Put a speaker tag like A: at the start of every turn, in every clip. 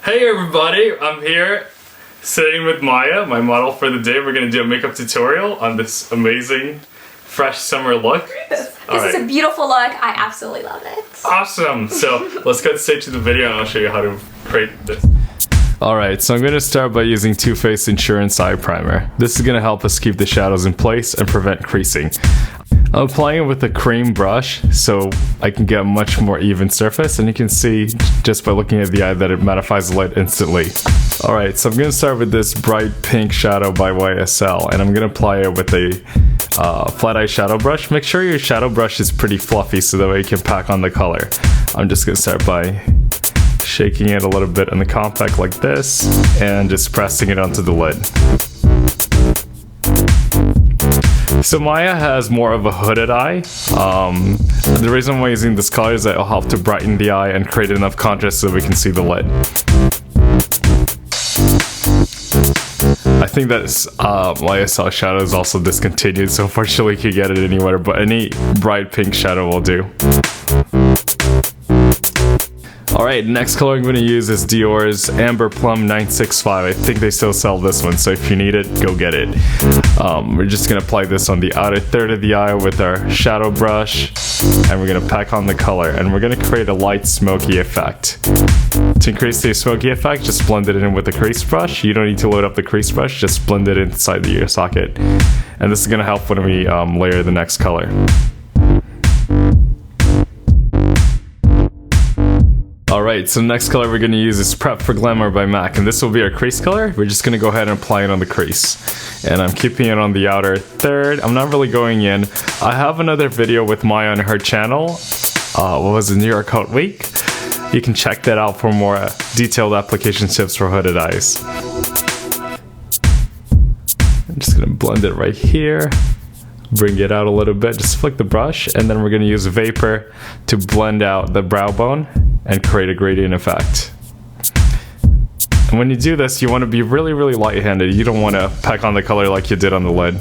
A: Hey everybody, I'm here sitting with Maya, my model for the day. We're going to do a makeup tutorial on this amazing fresh summer look.
B: This is a beautiful look. I absolutely love it.
A: Awesome. So let's get straight to the video and I'll show you how to create this. Alright, so I'm going to start by using Too Faced Insurance Eye Primer. This is going to help us keep the shadows in place and prevent creasing. I'm applying it with a cream brush so I can get a much more even surface, and you can see just by looking at the eye that it mattifies the light instantly. Alright, so I'm going to start with this bright pink shadow by YSL, and I'm going to apply it with a flat eye shadow brush. Make sure your shadow brush is pretty fluffy so that way you can pack on the color. I'm just going to start by shaking it a little bit in the compact like this and just pressing it onto the lid. So Maya has more of a hooded eye. The reason why I'm using this color is that it'll help to brighten the eye and create enough contrast so we can see the lid. I think that YSL shadow is also discontinued, so unfortunately you can get it anywhere, but any bright pink shadow will do. Alright, next color I'm going to use is Dior's Amber Plum 965. I think they still sell this one, so if you need it, go get it. We're just going to apply this on the outer third of the eye with our shadow brush, and we're going to pack on the color, and we're going to create a light smoky effect. To increase the smoky effect, just blend it in with the crease brush. You don't need to load up the crease brush, just blend it inside the ear socket. And this is going to help when we layer the next color. Alright, so the next color we're going to use is Prep for Glamour by MAC, and this will be our crease color. We're just going to go ahead and apply it on the crease. And I'm keeping it on the outer third. I'm not really going in. I have another video with Maya on her channel. What was it, New York Hot Week? You can check that out for more detailed application tips for hooded eyes. I'm just going to blend it right here. Bring it out a little bit, just flick the brush, and then we're going to use Vapor to blend out the brow bone and create a gradient effect. And when you do this, you want to be really light-handed. You don't want to pack on the color like you did on the lid.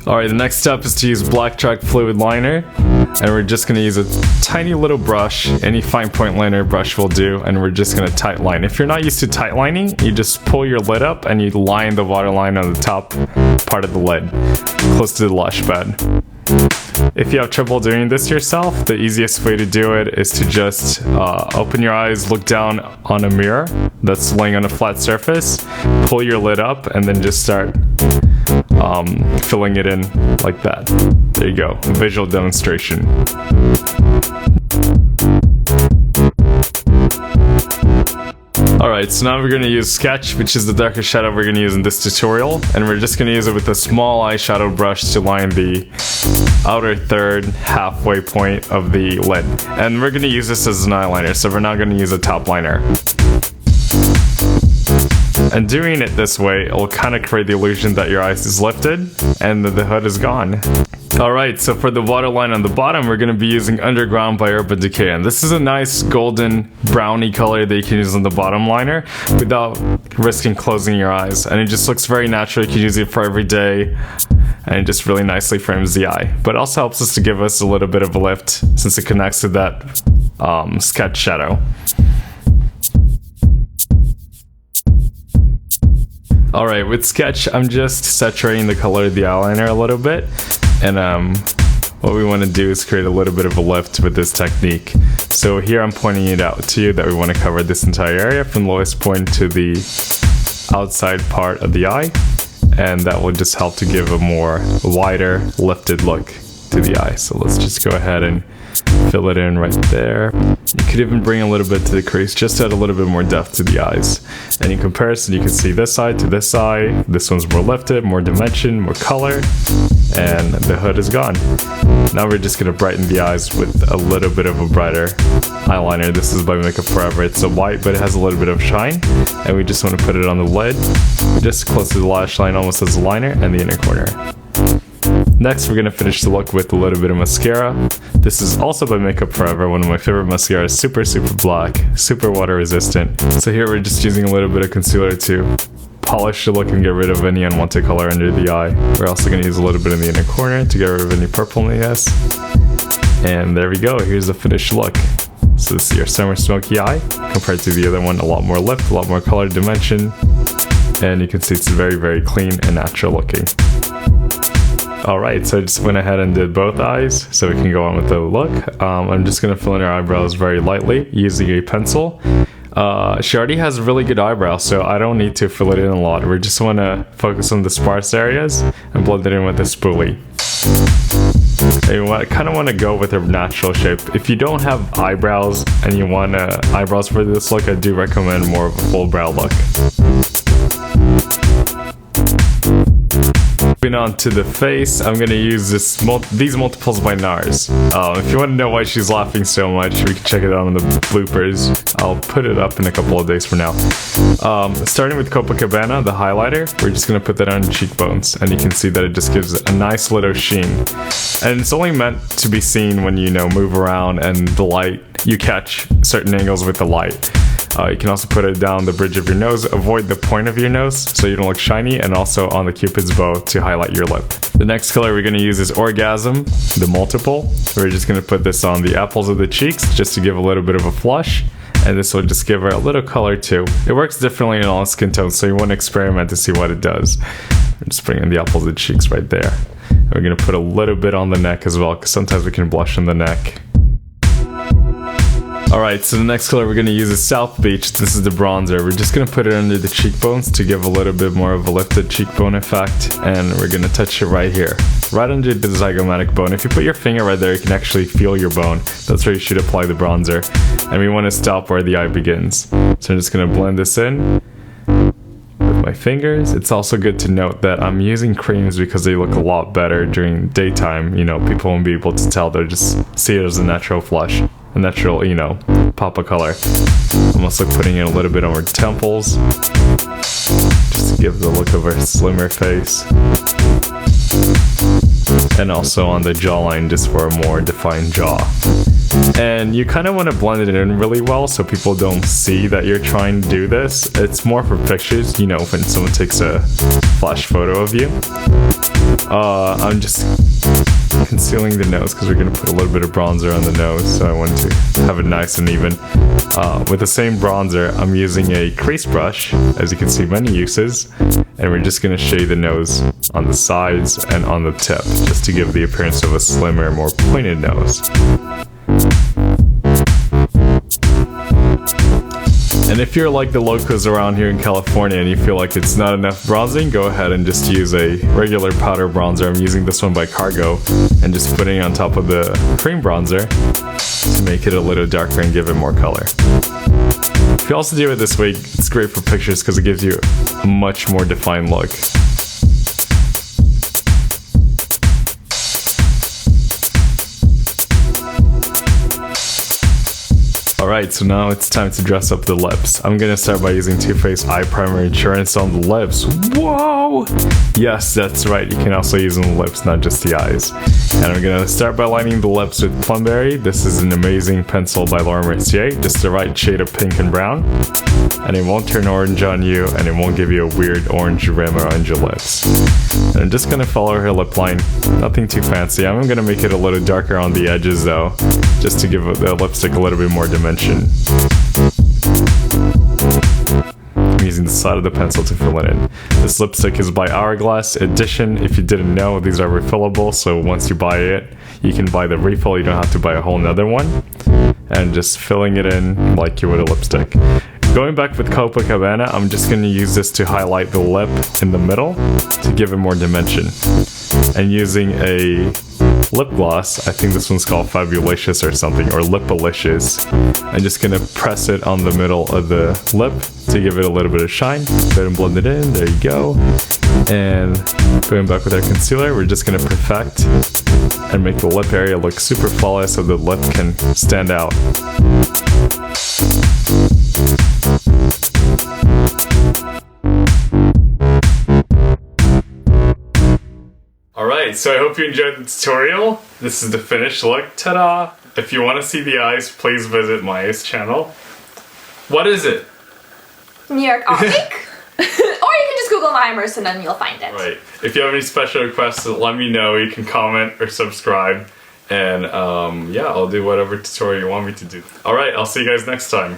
A: Alright, the next step is to use Black Chalk Fluid Liner, and we're just going to use a tiny little brush. Any fine point liner brush will do, and we're just going to tight line. If you're not used to tight lining, you just pull your lid up and you line the waterline on the top part of the lid, close to the lash bed. If you have trouble doing this yourself, the easiest way to do it is to just open your eyes, look down on a mirror that's laying on a flat surface, pull your lid up, and then just start filling it in like that. There you go, visual demonstration. Alright, so now we're going to use Sketch, which is the darkest shadow we're going to use in this tutorial, and we're just going to use it with a small eyeshadow brush to line the outer third halfway point of the lid. And we're going to use this as an eyeliner, so we're not going to use a top liner. And doing it this way, it'll kind of create the illusion that your eyes is lifted and that the hood is gone. Alright, so for the waterline on the bottom, we're going to be using Underground by Urban Decay. And this is a nice golden brownie color that you can use on the bottom liner without risking closing your eyes. And it just looks very natural. You can use it for every day, and it just really nicely frames the eye. But it also helps us to give us a little bit of a lift since it connects to that sketch shadow. Alright, with Sketch, I'm just saturating the color of the eyeliner a little bit, and what we want to do is create a little bit of a lift with this technique. So here I'm pointing it out to you that we want to cover this entire area from the lowest point to the outside part of the eye, and that will just help to give a more wider, lifted look to the eye. So let's just go ahead and fill it in right there. You could even bring a little bit to the crease just to add a little bit more depth to the eyes. And in comparison, you can see this side to this side. This one's more lifted, more dimension, more color, and the hood is gone. Now we're just going to brighten the eyes with a little bit of a brighter eyeliner. This is by Makeup Forever. It's a white, but it has a little bit of shine, and we just want to put it on the lid, just close to the lash line, almost as a liner, and the inner corner. Next, we're going to finish the look with a little bit of mascara. This is also by Makeup Forever, one of my favorite mascaras, super black, super water resistant. So here we're just using a little bit of concealer to polish the look and get rid of any unwanted color under the eye. We're also going to use a little bit in the inner corner to get rid of any purpleness. And there we go, here's the finished look. So this is your summer smoky eye, compared to the other one, a lot more lift, a lot more color dimension. And you can see it's very, very clean and natural looking. Alright, so I just went ahead and did both eyes, so we can go on with the look. I'm just going to fill in her eyebrows very lightly, using a pencil. She already has really good eyebrows, so I don't need to fill it in a lot. We just want to focus on the sparse areas and blend it in with the spoolie. I kind of want to go with a natural shape. If you don't have eyebrows and you want eyebrows for this look, I do recommend more of a full brow look. Moving on to the face, I'm going to use these multiples by NARS. If you want to know why she's laughing so much, we can check it out on the bloopers. I'll put it up in a couple of days from now. Starting with Copacabana, the highlighter, we're just going to put that on the cheekbones, and you can see that it just gives a nice little sheen. And it's only meant to be seen when you move around and the light, you catch certain angles with the light. You can also put it down the bridge of your nose, avoid the point of your nose so you don't look shiny, and also on the cupid's bow to highlight your lip. The next color we're going to use is Orgasm, the multiple. We're just going to put this on the apples of the cheeks just to give a little bit of a flush, and this will just give her a little color too. It works differently in all skin tones, so you want to experiment to see what it does. I'm just bringing the apples of the cheeks right there. And we're going to put a little bit on the neck as well, because sometimes we can blush on the neck. Alright, so the next color we're going to use is South Beach. This is the bronzer. We're just going to put it under the cheekbones to give a little bit more of a lifted cheekbone effect. And we're going to touch it right here, right under the zygomatic bone. If you put your finger right there, you can actually feel your bone. That's where you should apply the bronzer. And we want to stop where the eye begins. So I'm just going to blend this in with my fingers. It's also good to note that I'm using creams because they look a lot better during daytime. People won't be able to tell. They'll just see it as a natural flush. A natural, pop of color. I'm also putting in a little bit on her temples, just to give the look of her slimmer face. And also on the jawline, just for a more defined jaw. And you kind of want to blend it in really well so people don't see that you're trying to do this. It's more for pictures, when someone takes a flash photo of you. I'm just concealing the nose because we're going to put a little bit of bronzer on the nose, so I want to have it nice and even. With the same bronzer, I'm using a crease brush, as you can see, many uses, and we're just going to shade the nose on the sides and on the tip, just to give the appearance of a slimmer, more pointed nose. And if you're like the locals around here in California and you feel like it's not enough bronzing, go ahead and just use a regular powder bronzer. I'm using this one by Cargo, and just putting it on top of the cream bronzer to make it a little darker and give it more color. If you also do it this way, it's great for pictures because it gives you a much more defined look. Alright, so now it's time to dress up the lips. I'm gonna start by using Too Faced Eye Primer Insurance on the lips. Whoa! Yes, that's right, you can also use on the lips, not just the eyes. And I'm gonna start by lining the lips with Plumberry. This is an amazing pencil by Mercier, just the right shade of pink and brown. And it won't turn orange on you, and it won't give you a weird orange rim around your lips. And I'm just gonna follow her lip line, nothing too fancy. I'm gonna make it a little darker on the edges though, just to give the lipstick a little bit more dimension. I'm using the side of the pencil to fill it in. This lipstick is by Hourglass Edition. If you didn't know, these are refillable, so once you buy it, you can buy the refill. You don't have to buy a whole nother one. And just filling it in like you would a lipstick. Going back with Copacabana, I'm just going to use this to highlight the lip in the middle to give it more dimension. And using a lip gloss, I think this one's called Fabulicious or something, or Lipalicious. I'm just going to press it on the middle of the lip to give it a little bit of shine. Go ahead and blend it in, there you go. And going back with our concealer, we're just going to perfect and make the lip area look super flawless so the lip can stand out. Alright, so I hope you enjoyed the tutorial. This is the finished look. Ta-da! If you want to see the eyes, please visit Maya's channel. What is it?
B: New York Optic? Or you can just Google Maya Mercier and then you'll find it.
A: Right. If you have any special requests, let me know. You can comment or subscribe. And yeah, I'll do whatever tutorial you want me to do. Alright, I'll see you guys next time.